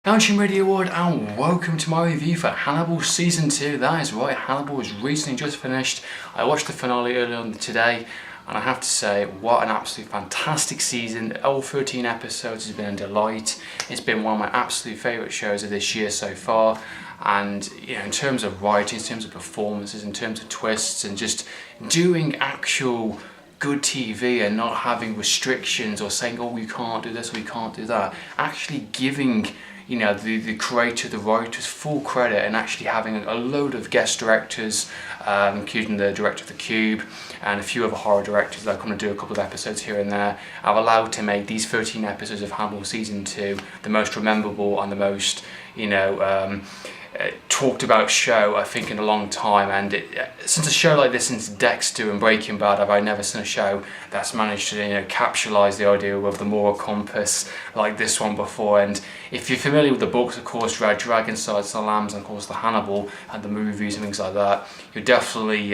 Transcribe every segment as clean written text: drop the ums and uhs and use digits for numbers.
Now Jim Radio Award and welcome to my review for Hannibal Season 2. That is right, Hannibal was recently just finished. I watched the finale earlier on today and I have to say, what an absolutely fantastic season. All 13 episodes has been a delight. It's been one of my absolute favourite shows of this year so far. And you know, in terms of writing, in terms of performances, in terms of twists and just doing actual good TV and not having restrictions or saying, oh, we can't do this or we can't do that. Actually giving the creator, the writers full credit and actually having a load of guest directors, including the director of The Cube and a few other horror directors that are going to do a couple of episodes here and there, are allowed to make these 13 episodes of Hannibal Season 2 the most rememberable and the most, talked about show I think in a long time. And since a show like this, since Dexter and Breaking Bad, I've never seen a show that's managed to capitalize the idea of the moral compass like this one before. And if you're familiar with the books, of course, Red Dragon, Silence of the Lambs, and of course the Hannibal and the movies and things like that, you definitely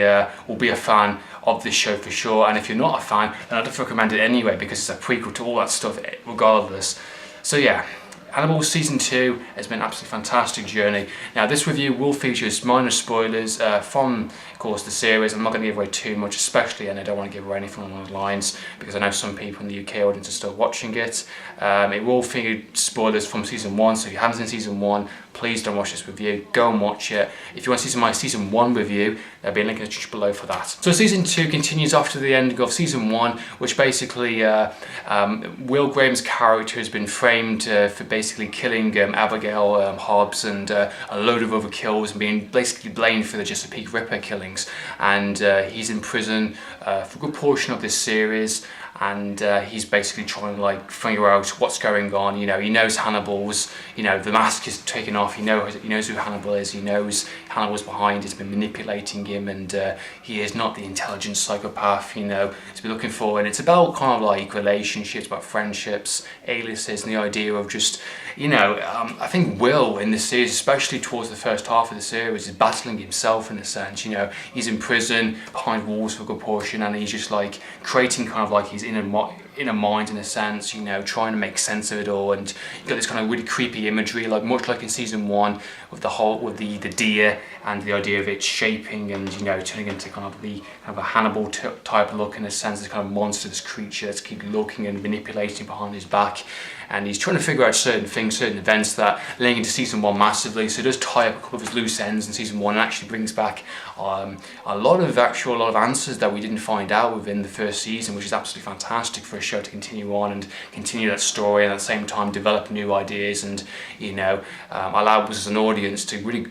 will be a fan of this show for sure. And if you're not a fan, then I'd recommend it anyway because it's a prequel to all that stuff regardless. So yeah, Hannibal Season 2 has been an absolutely fantastic journey. Now this review will feature minor spoilers from, of course, the series. I'm not going to give away too much, especially, and I don't want to give away anything along those lines because I know some people in the UK audience are still watching it. It will feature spoilers from Season 1, so if you haven't seen Season 1, please don't watch this review, go and watch it. If you want to see my Season 1 review, there'll be a link in the description below for that. So Season 2 continues after the ending of Season 1, which basically Will Graham's character has been framed for basically killing Abigail Hobbs and a load of other kills and being basically blamed for the Chesapeake Ripper killings. And he's in prison for a good portion of this series. And he's basically trying to figure out what's going on. He knows Hannibal's, the mask is taken off, he knows who Hannibal is, he knows Hannibal's behind it, has been manipulating him, and he is not the intelligent psychopath, to be looking for. And it's about kind of relationships, about friendships, aliases, and the idea of just, I think Will in this series, especially towards the first half of the series, is battling himself in a sense. He's in prison behind walls for a good portion, and he's just creating kind of his inner mind in a sense, trying to make sense of it all. And you got this kind of really creepy imagery, much like in Season 1 with the deer and the idea of it shaping and turning into kind of a Hannibal type look in a sense, this kind of monstrous creature that's keep looking and manipulating behind his back. And he's trying to figure out certain things, certain events that link into Season 1 massively. So he does tie up a couple of his loose ends in Season 1 and actually brings back a lot of answers that we didn't find out within the first season, which is absolutely fantastic for a show to continue on and continue that story and at the same time develop new ideas and allow us as an audience to really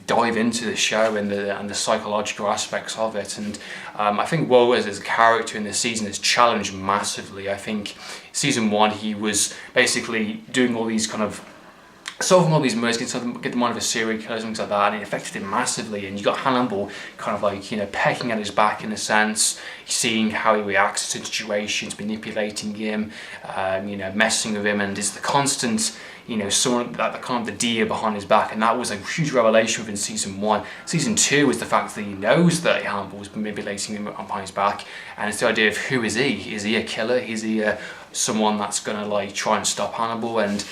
dive into the show and the psychological aspects of it. And I think Will as a character in this season is challenged massively. I think Season 1 he was basically doing all these kind of solving all these murders, get them out of a serial killers and things like that, and it affected him massively. And you got Hannibal kind of pecking at his back in a sense, seeing how he reacts to situations, manipulating him, messing with him, and it's the constant, someone that kind of the deer behind his back. And that was a huge revelation within Season 1. Season 2 is the fact that he knows that Hannibal was manipulating him behind his back, and it's the idea of who is he? Is he a killer? Is he someone that's gonna try and stop Hannibal? And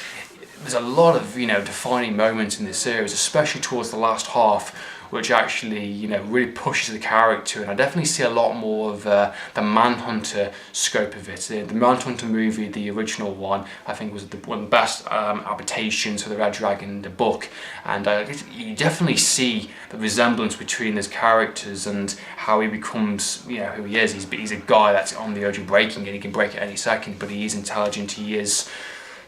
there's a lot of defining moments in this series, especially towards the last half, which actually really pushes the character. And I definitely see a lot more of the Manhunter scope of it. The Manhunter movie, the original one, I think was one of the best adaptations for the Red Dragon, the book. And you definitely see the resemblance between those characters and how he becomes, who he is. He's a guy that's on the edge of breaking it. He can break it any second, but he is intelligent. He is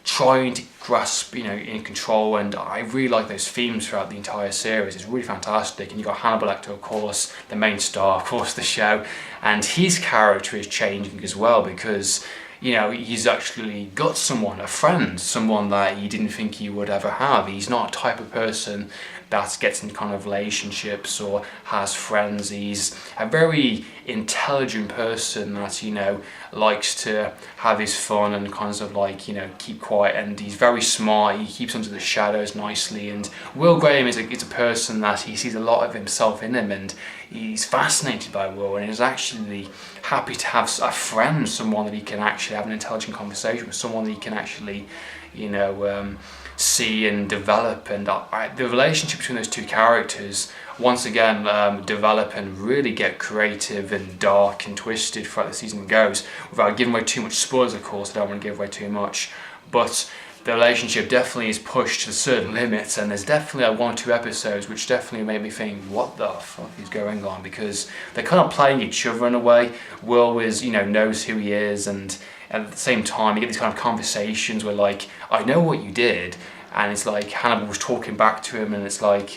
trying to grasp, in control, and I really like those themes throughout the entire series. It's really fantastic. And you got Hannibal Lecter, of course, the main star, of course, the show, and his character is changing as well because he's actually got someone, a friend, someone that he didn't think he would ever have. He's not a type of person that gets in kind of relationships or has friends. He's a very intelligent person that, you know, likes to have his fun and kind of like, you know, keep quiet, and he's very smart. He keeps under the shadows nicely, and Will Graham is a person that he sees a lot of himself in him, and he's fascinated by Will, and he's actually happy to have a friend, someone that he can actually have an intelligent conversation with, someone that he can actually, you know, see and develop. And the relationship between those two characters once again develop and really get creative and dark and twisted throughout the season goes. Without giving away too much spoilers, of course, I don't want to give away too much, but the relationship definitely is pushed to certain limits, and there's definitely one or two episodes which definitely made me think, what the fuck is going on? Because they're kind of playing each other in a way. Will is, you know, knows who he is, and at the same time you get these kind of conversations where, like, I know what you did, and it's like Hannibal was talking back to him, and it's like,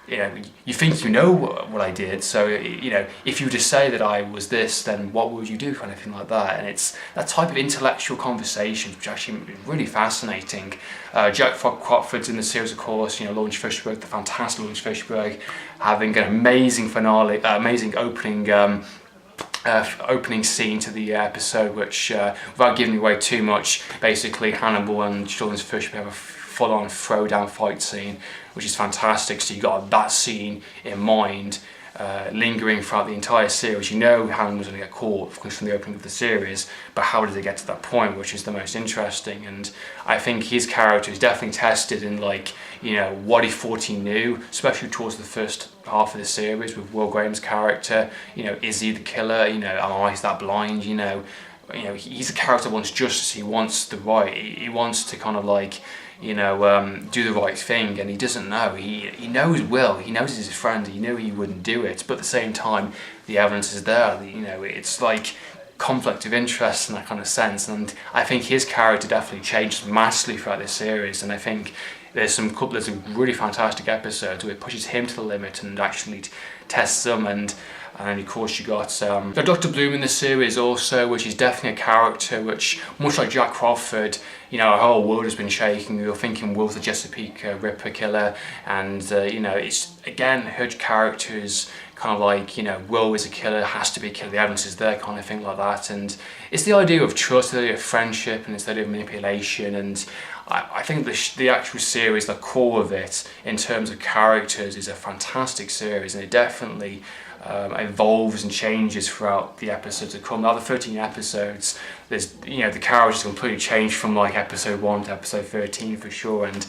you know, you think you know what I did, so, you know, if you just say that I was this, then what would you do, kind of thing like that. And it's that type of intellectual conversations which actually is really fascinating. Jack Crawford's in the series, of course, you know, Lawrence Fishburne, the fantastic Lawrence Fishburne, having an amazing finale, amazing opening scene to the episode, which, without giving away too much, basically Hannibal and Lawrence Fishburne have a full-on throwdown fight scene, which is fantastic. So you got that scene in mind, lingering throughout the entire series. You know Hannibal's going to get caught, of course, from the opening of the series, but how did they get to that point, which is the most interesting. And I think his character is definitely tested in, like, you know, what he thought he knew, especially towards the first half of the series with Will Graham's character. You know, is he the killer? You know, am I that blind? You know, he's a character that wants justice. He wants the right. He wants to kind of, like, you know, do the right thing, and he doesn't know. He knows Will. He knows he's his friend. He knew he wouldn't do it, but at the same time, the evidence is there. You know, it's like conflict of interest in that kind of sense. And I think his character definitely changed massively throughout this series. And I think there's some really fantastic episodes where it pushes him to the limit and actually tests them. And of course you got Dr. Bloom in the series also, which is definitely a character which, much like Jack Crawford, you know, our whole world has been shaking. We were thinking Will's the Chesapeake Ripper killer, and you know, it's again, her character is kind of like, you know, Will is a killer, has to be a killer, the evidence is there, kind of thing like that. And it's the idea of trust, the idea of friendship, and it's the idea of manipulation. And I think the actual series, the core of it, in terms of characters, is a fantastic series, and it definitely evolves and changes throughout the episodes to come. Now, the 13 episodes, there's, you know, the characters completely changed from like episode 1 to episode 13 for sure, and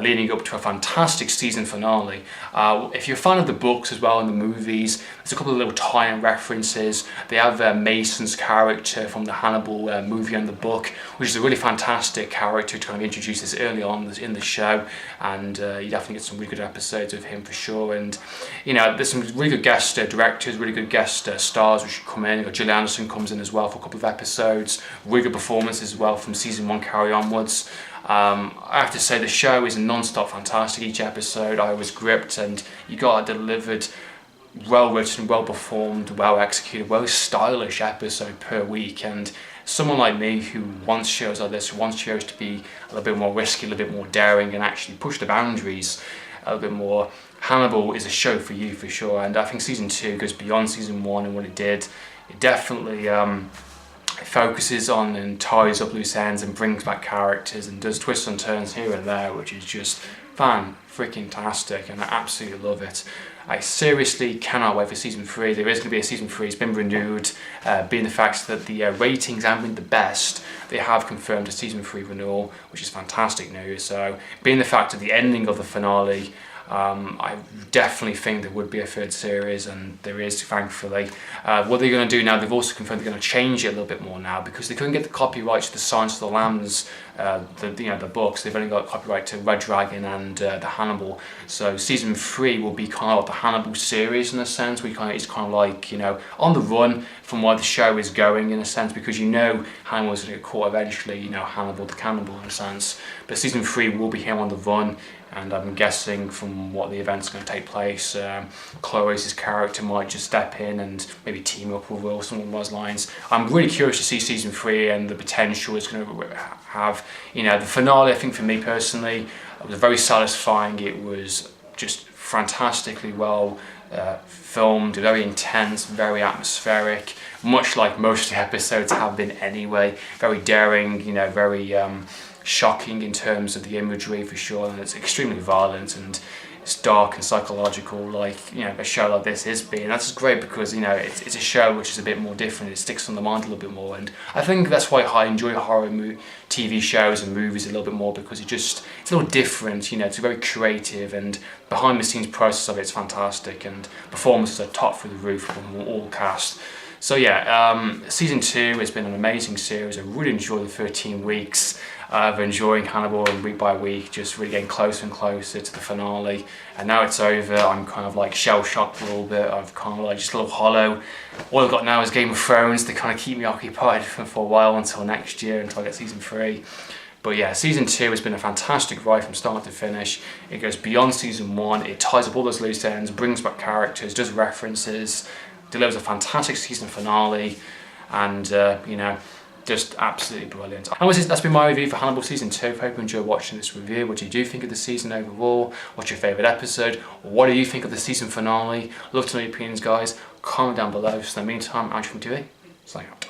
leading up to a fantastic season finale. If you're a fan of the books as well and the movies, there's a couple of little tie-in references. They have Mason's character from the Hannibal movie and the book, which is a really fantastic character to kind of introduce this early on in the show, and you definitely get some really good episodes of him for sure. And you know, there's some really good guest directors, really good guest stars which come in. You know, Gillian Anderson comes in as well for a couple of episodes. Really good performances as well from season 1 carry onwards. I have to say the show is non-stop fantastic. Each episode I was gripped, and you got a delivered, well written, well performed, well executed, well stylish episode per week. And someone like me who wants shows like this, who wants shows to be a little bit more risky, a little bit more daring, and actually push the boundaries a little bit more, Hannibal is a show for you for sure. And I think season 2 goes beyond season 1 and what it did. It definitely focuses on and ties up loose ends and brings back characters and does twists and turns here and there, which is just fan-freaking-tastic, and I absolutely love it. I seriously cannot wait for season 3. There is going to be a season 3. It's been renewed, being the fact that the ratings haven't been the best. They have confirmed a season 3 renewal, which is fantastic news. So, being the fact that the ending of the finale, I definitely think there would be a third series, and there is, thankfully. What they're going to do now, they've also confirmed they're going to change it a little bit more now, because they couldn't get the copyright to the Silence of the Lambs, the books. They've only got copyright to Red Dragon and the Hannibal. So season 3 will be kind of like the Hannibal series in a sense. It's kind of like, you know, on the run from where the show is going in a sense, because you know Hannibal's going to get caught eventually. You know, Hannibal the cannibal in a sense. But season 3 will be him on the run. And I'm guessing from what the event's going to take place, Chloe's character might just step in and maybe team up with Will, something along those lines. I'm really curious to see season 3 and the potential it's going to have. You know, the finale, I think for me personally, it was very satisfying. It was just fantastically well filmed, very intense, very atmospheric, much like most of the episodes have been anyway. Very daring, you know, very shocking in terms of the imagery for sure, and it's extremely violent and it's dark and psychological, like, you know, a show like this is being. That's great because, you know, it's a show which is a bit more different. It sticks on the mind a little bit more, and I think that's why I enjoy horror TV shows and movies a little bit more, because it's a little different. You know, it's very creative, and behind the scenes process of it's fantastic, and performances are top through the roof from all cast. So yeah, season 2 has been an amazing series. I really enjoyed the 13 weeks of enjoying Hannibal, and week by week just really getting closer and closer to the finale. And now it's over, I'm kind of like shell-shocked a little bit. I've kind of like just a little hollow. All I've got now is Game of Thrones to kind of keep me occupied for a while until next year, until I get season 3. But yeah, season 2 has been a fantastic ride from start to finish. It goes beyond season 1, it ties up all those loose ends, brings back characters, does references, delivers a fantastic season finale, and you know, just absolutely brilliant. And that's been my review for Hannibal season 2. I hope you enjoyed watching this review. What do you think of the season overall? What's your favourite episode? What do you think of the season finale? Love to know your opinions, guys. Comment down below. So in the meantime, Andrew from TV, signing out.